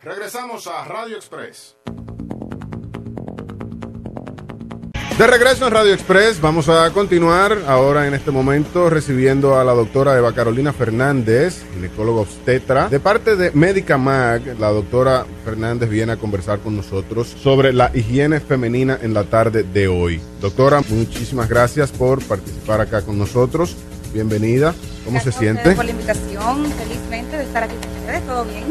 Regresamos a Radio Express. De regreso en Radio Express, vamos a continuar ahora en este momento recibiendo a la doctora Eva Carolina Fernández, ginecóloga obstetra. De parte de Médica Mag, la doctora Fernández viene a conversar con nosotros sobre la higiene femenina en la tarde de hoy. Doctora, muchísimas gracias por participar acá con nosotros. Bienvenida. ¿Cómo se siente? Gracias por la invitación. Felizmente de estar aquí con ustedes. ¿Todo bien?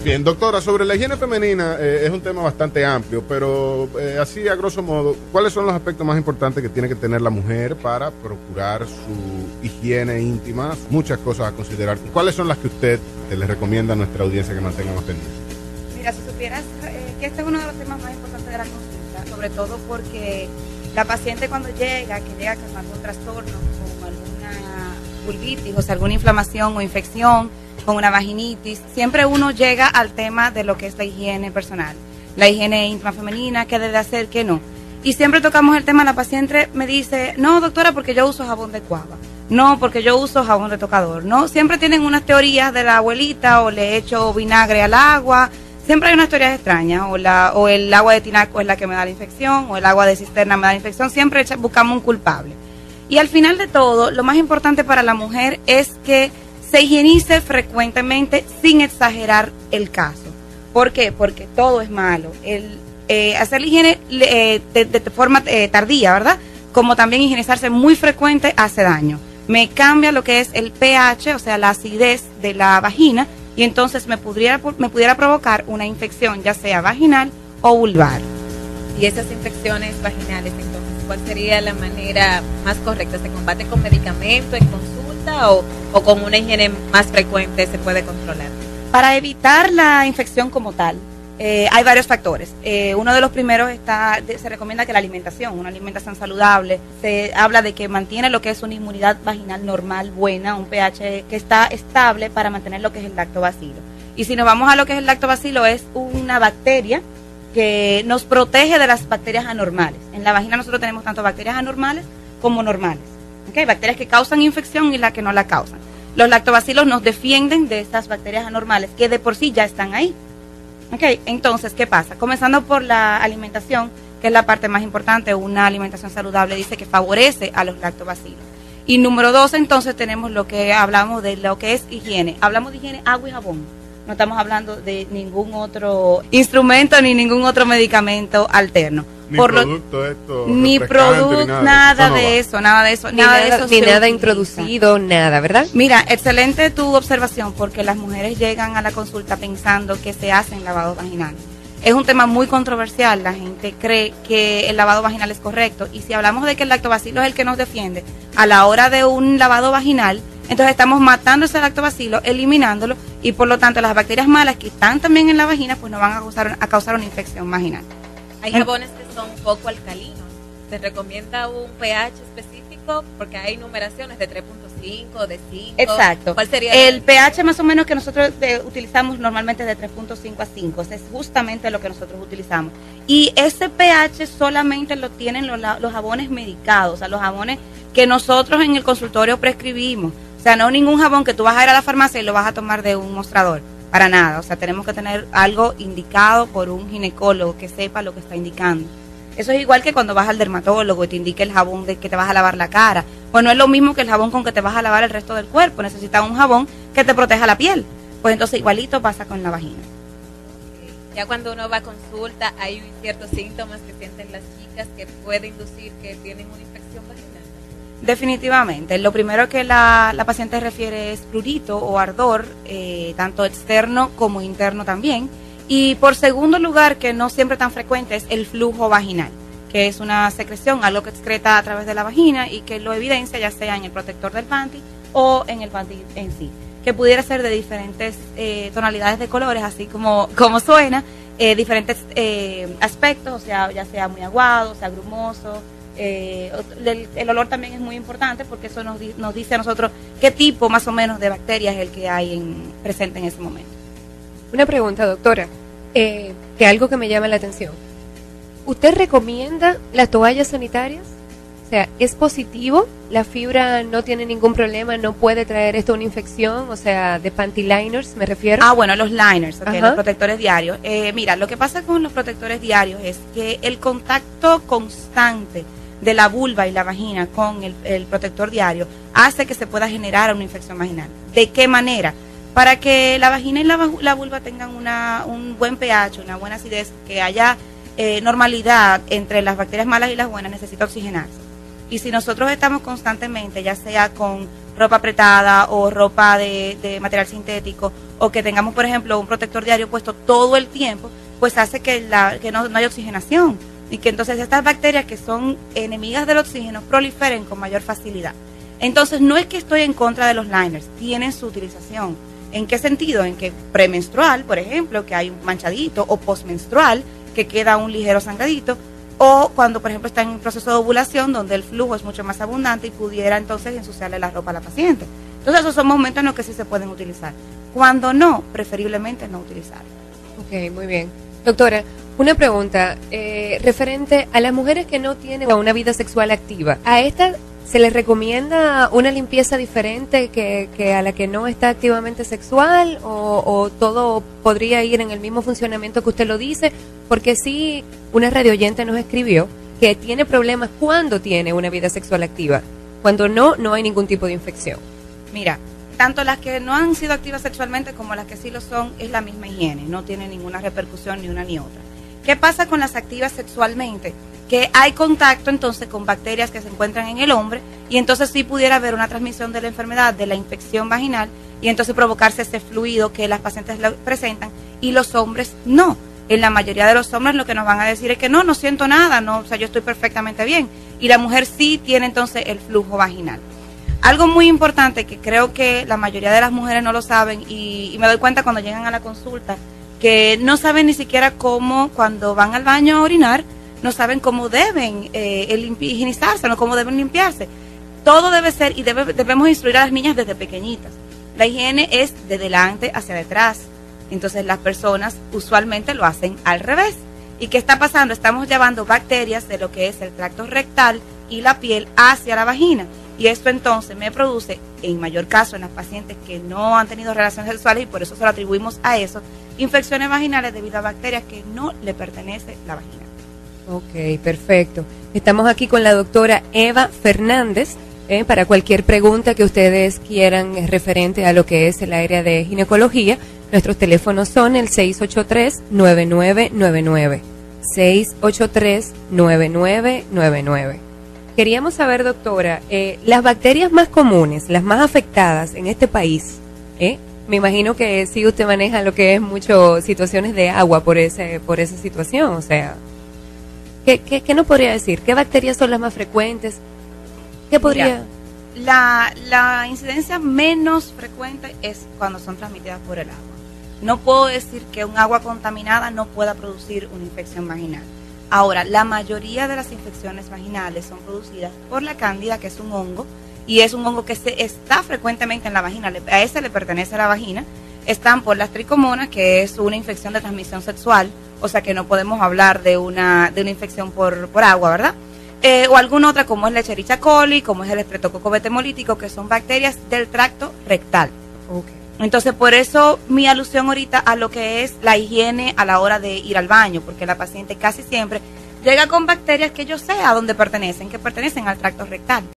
Bien, doctora, sobre la higiene femenina es un tema bastante amplio, pero así a grosso modo, ¿cuáles son los aspectos más importantes que tiene que tener la mujer para procurar su higiene íntima? Muchas cosas a considerar. ¿Cuáles son las que usted le recomienda a nuestra audiencia que mantenga más pendiente? Mira, si supieras que este es uno de los temas más importantes de la consulta, sobre todo porque la paciente cuando llega con algún trastorno, con alguna vulvitis, o sea, alguna inflamación o infección, con una vaginitis, siempre uno llega al tema de lo que es la higiene personal, la higiene íntima femenina, qué debe hacer, qué no. Y siempre tocamos el tema, la paciente me dice, no doctora, porque yo uso jabón de cuava, no, porque yo uso jabón retocador, no, siempre tienen unas teorías de la abuelita, o le echo vinagre al agua, siempre hay unas teorías extrañas, o el agua de tinaco es la que me da la infección, o el agua de cisterna me da la infección, siempre buscamos un culpable. Y al final de todo, lo más importante para la mujer es que se higienice frecuentemente sin exagerar el caso. ¿Por qué? Porque todo es malo. Hacer la higiene de forma tardía, ¿verdad? Como también higienizarse muy frecuente hace daño. Me cambia lo que es el pH, o sea, la acidez de la vagina, y entonces me pudiera provocar una infección, ya sea vaginal o vulvar. Y esas infecciones vaginales, entonces, ¿cuál sería la manera más correcta? ¿Se combate con medicamento, en consulta o con una higiene más frecuente se puede controlar? Para evitar la infección como tal, hay varios factores. Uno de los primeros se recomienda que la alimentación, una alimentación saludable, se habla de que mantiene lo que es una inmunidad vaginal normal, buena, un pH que está estable para mantener lo que es el lactobacilo. Y si nos vamos a lo que es el lactobacilo, es una bacteria que nos protege de las bacterias anormales. En la vagina nosotros tenemos tanto bacterias anormales como normales. ¿Okay? Bacterias que causan infección y las que no la causan. Los lactobacilos nos defienden de estas bacterias anormales que de por sí ya están ahí. ¿Okay? Entonces, ¿qué pasa? Comenzando por la alimentación, que es la parte más importante, una alimentación saludable dice que favorece a los lactobacilos. Y número 2, entonces tenemos lo que hablamos de lo que es higiene. Hablamos de higiene, agua y jabón. No estamos hablando de ningún otro instrumento ni ningún otro medicamento alterno. Ni producto, nada de eso. Ni nada introducido, nada, ¿verdad? Mira, excelente tu observación, porque las mujeres llegan a la consulta pensando que se hacen lavados vaginales. Es un tema muy controversial, la gente cree que el lavado vaginal es correcto, y si hablamos de que el lactobacilo es el que nos defiende a la hora de un lavado vaginal, entonces estamos matando ese lactobacilo, eliminándolo, y por lo tanto las bacterias malas que están también en la vagina pues no van a causar una infección vaginal. Hay jabones que son poco alcalinos. ¿Se recomienda un pH específico? Porque hay numeraciones de 3.5, de 5. Exacto. ¿Cuál sería el pH más o menos que nosotros utilizamos normalmente de 3.5 a 5. Es justamente lo que nosotros utilizamos. Y ese pH solamente lo tienen los jabones medicados, o sea, los jabones que nosotros en el consultorio prescribimos. O sea, no ningún jabón que tú vas a ir a la farmacia y lo vas a tomar de un mostrador. Para nada. O sea, tenemos que tener algo indicado por un ginecólogo que sepa lo que está indicando. Eso es igual que cuando vas al dermatólogo y te indique el jabón de que te vas a lavar la cara. Pues no es lo mismo que el jabón con que te vas a lavar el resto del cuerpo. Necesitas un jabón que te proteja la piel. Pues entonces igualito pasa con la vagina. Ya cuando uno va a consulta, hay ciertos síntomas que sienten las chicas que puede inducir que tienen una infección vaginal. Definitivamente. Lo primero que la paciente refiere es prurito o ardor, tanto externo como interno también. Y por segundo lugar, que no siempre tan frecuente, es el flujo vaginal, que es una secreción, algo que excreta a través de la vagina y que lo evidencia ya sea en el protector del panty o en el panty en sí, que pudiera ser de diferentes tonalidades de colores, así como suena, diferentes aspectos, o sea, ya sea muy aguado, sea grumoso. El olor también es muy importante porque eso nos dice a nosotros qué tipo más o menos de bacterias es el que hay presente en ese momento. Una pregunta, doctora, que algo que me llama la atención. ¿Usted recomienda las toallas sanitarias? O sea, ¿es positivo la fibra no tiene ningún problema, no puede traer esto una infección, o sea, de panty liners me refiero. Ah, bueno, los liners, okay, Ajá. los protectores diarios. Mira, lo que pasa con los protectores diarios es que el contacto constante de la vulva y la vagina con el protector diario hace que se pueda generar una infección vaginal. ¿De qué manera? Para que la vagina y la vulva tengan un buen pH, una buena acidez, que haya normalidad entre las bacterias malas y las buenas, necesita oxigenarse. Y si nosotros estamos constantemente, ya sea con ropa apretada o ropa de material sintético, o que tengamos, por ejemplo, un protector diario puesto todo el tiempo, pues hace que no haya oxigenación y que entonces estas bacterias que son enemigas del oxígeno proliferen con mayor facilidad. Entonces no es que estoy en contra de los liners, tienen su utilización. ¿En qué sentido? En que premenstrual, por ejemplo, que hay un manchadito, o postmenstrual, que queda un ligero sangradito, o cuando, por ejemplo, está en un proceso de ovulación donde el flujo es mucho más abundante y pudiera entonces ensuciarle la ropa a la paciente. Entonces esos son momentos en los que sí se pueden utilizar. Cuando no, preferiblemente no utilizar. Ok, muy bien. Doctora, una pregunta referente a las mujeres que no tienen una vida sexual activa. ¿A estas se les recomienda una limpieza diferente que a la que no está activamente sexual o todo podría ir en el mismo funcionamiento que usted lo dice? Porque sí, una radioyente nos escribió que tiene problemas cuando tiene una vida sexual activa. Cuando no hay ningún tipo de infección. Mira, tanto las que no han sido activas sexualmente como las que sí lo son, es la misma higiene, no tiene ninguna repercusión ni una ni otra. ¿Qué pasa con las activas sexualmente? Que hay contacto entonces con bacterias que se encuentran en el hombre y entonces sí pudiera haber una transmisión de la enfermedad, de la infección vaginal, y entonces provocarse ese fluido que las pacientes presentan y los hombres no. En la mayoría de los hombres lo que nos van a decir es que no siento nada, no, o sea, yo estoy perfectamente bien. Y la mujer sí tiene entonces el flujo vaginal. Algo muy importante que creo que la mayoría de las mujeres no lo saben y me doy cuenta cuando llegan a la consulta, que no saben ni siquiera cómo, cuando van al baño a orinar, no saben cómo deben higienizarse, no cómo deben limpiarse. Todo debe ser, y debemos instruir a las niñas desde pequeñitas. La higiene es de delante hacia detrás. Entonces las personas usualmente lo hacen al revés. ¿Y qué está pasando? Estamos llevando bacterias de lo que es el tracto rectal y la piel hacia la vagina. Y esto entonces me produce, en mayor caso en las pacientes que no han tenido relaciones sexuales, y por eso se lo atribuimos a eso, infecciones vaginales debido a bacterias que no le pertenece la vagina. Ok, perfecto. Estamos aquí con la doctora Eva Fernández para cualquier pregunta que ustedes quieran referente a lo que es el área de ginecología. Nuestros teléfonos son el 683-9999. 683-9999. Queríamos saber, doctora, las bacterias más comunes, las más afectadas en este país, me imagino que sí usted maneja lo que es mucho situaciones de agua por esa situación, o sea, ¿qué nos podría decir? ¿Qué bacterias son las más frecuentes? ¿Qué podría...? Mira, la incidencia menos frecuente es cuando son transmitidas por el agua. No puedo decir que un agua contaminada no pueda producir una infección vaginal. Ahora, la mayoría de las infecciones vaginales son producidas por la cándida, que es un hongo, y es un hongo que está frecuentemente en la vagina, a ese le pertenece a la vagina. Están por las tricomonas, que es una infección de transmisión sexual, o sea que no podemos hablar de una infección por agua, ¿verdad? O alguna otra como es la Escherichia coli, como es el Streptococcus hemolítico, que son bacterias del tracto rectal. Okay. Entonces, por eso mi alusión ahorita a lo que es la higiene a la hora de ir al baño, porque la paciente casi siempre llega con bacterias que yo sé a dónde pertenecen, que pertenecen al tracto rectal.